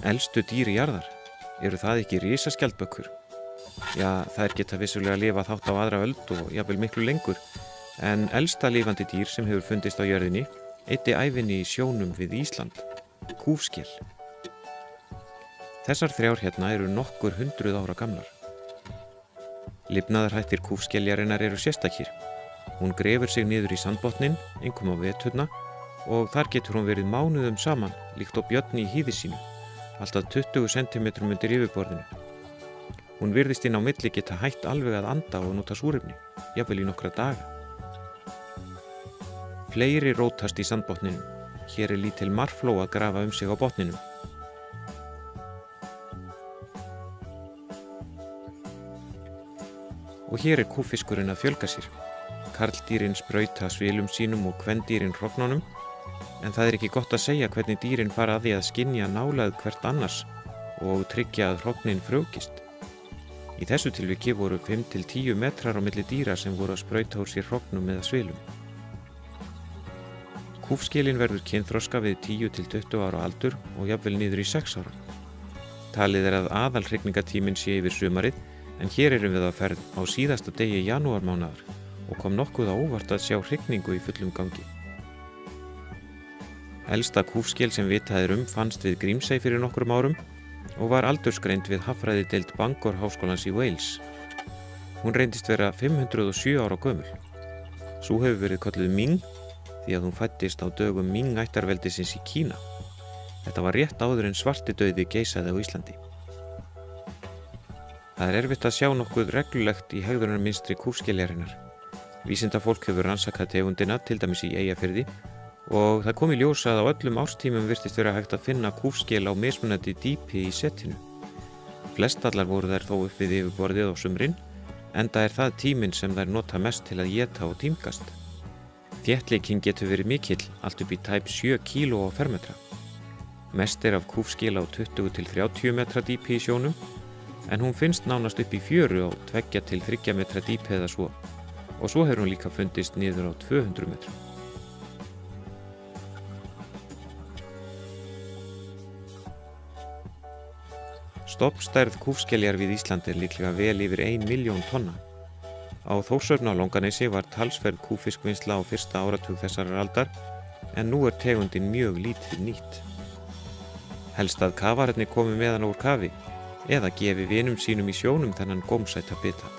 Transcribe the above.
Elstu dýr jarðar, eru það ekki risaskjaldbökur? Já, þær geta vissulega lifað hátt á aðra öld og jafnvel miklu lengur, en elsta lifandi dýr sem hefur fundist á jörðinni eyddi ævinni í sjónum við Ísland, kúfskel. Þessar þrjár hérna eru nokkur 100 ára gamlar. Lifnaðarhættir kúfskeljarinnar eru sérstakir. Hún grefur sig niður í sandbotninn, einkum á veturna, og þar getur hún verið mánuðum saman, líkt og björn í hýði sínu, alltaf 20 cm undir yfirborðinu. Hún virðist inn á milli geta hætt alveg að anda og nota súrefni, jafnvel í nokkra daga. Fleiri rótast í sandbotninum. Hér er lítil marfló að grafa sig á botninum. Og hér er kúffiskurinn að fjölga sér. Karldýrin sprauta svilum sínum og kvendýrin hrognunum, en það er ekki gott að segja hvernig dýrin fara að því að skynja nálægð hvert annars og tryggja að hrognin frjóvgist. Í þessu tilviki voru 5 til 10 metrar á milli dýra sem voru að sprauta úr sér hrognum eða svilum. Kúfskelin verður kynþroska við 10 til 20 ára aldur og jafnvel niður í 6 ára. Talið er að aðalhrygningatíminn sé yfir sumarið, en hér erum við á ferð á síðasta degi janúarmánaðar og kom nokkuð á óvart að sjá hrygningu í fullum gangi. Elsta kúfskel sem vitað er fannst við Grímsey fyrir nokkrum árum og var aldursgreind við haffræðideild Bangor háskólans í Wales. Hún reyndist vera 507 ára gömul. Sú hefur verið kölluð Ming því að hún fæddist á dögum Ming-ættarveldisins í Kína. Þetta var rétt áður en svartidauði geisaði á Íslandi. Það er erfitt að sjá nokkuð reglulegt í hegðunarmynstri kúfskeljarinnar. Vísindafólk hefur rannsakað tegundina, til dæmis í Eyjafirði, og það kom í ljós að á öllum árstímum virtist vera hægt að finna kúfskel á mismunandi dýpi í setinu. Flestallar voru þær þó upp við yfirborðið á sumrin, enda er það tíminn sem þær nota mest til að éta og tímgast. Þéttleikinn getur verið mikill, allt upp í tæp 7 kíló á fermetra. Mest er af kúfskel á 20 til 30 metra dýpi í sjónum, en hún finnst nánast upp í fjöru á 2 til 3 metra dýpi eða svo, og svo hefur hún líka fundist niður á 200 metra. Stofnstærð kúfskeljar við Ísland er líklega vel yfir 1 milljón tonna. Á Þórshöfn á Langanesi var talsverð kúfiskvinnsla á fyrsta áratug þessarar aldar, en nú er tegundin mjög lítið nýtt. Helst að kafararnir komi með hana úr kafi, eða gefi vinum sínum í sjónum þennan gómsæta bita.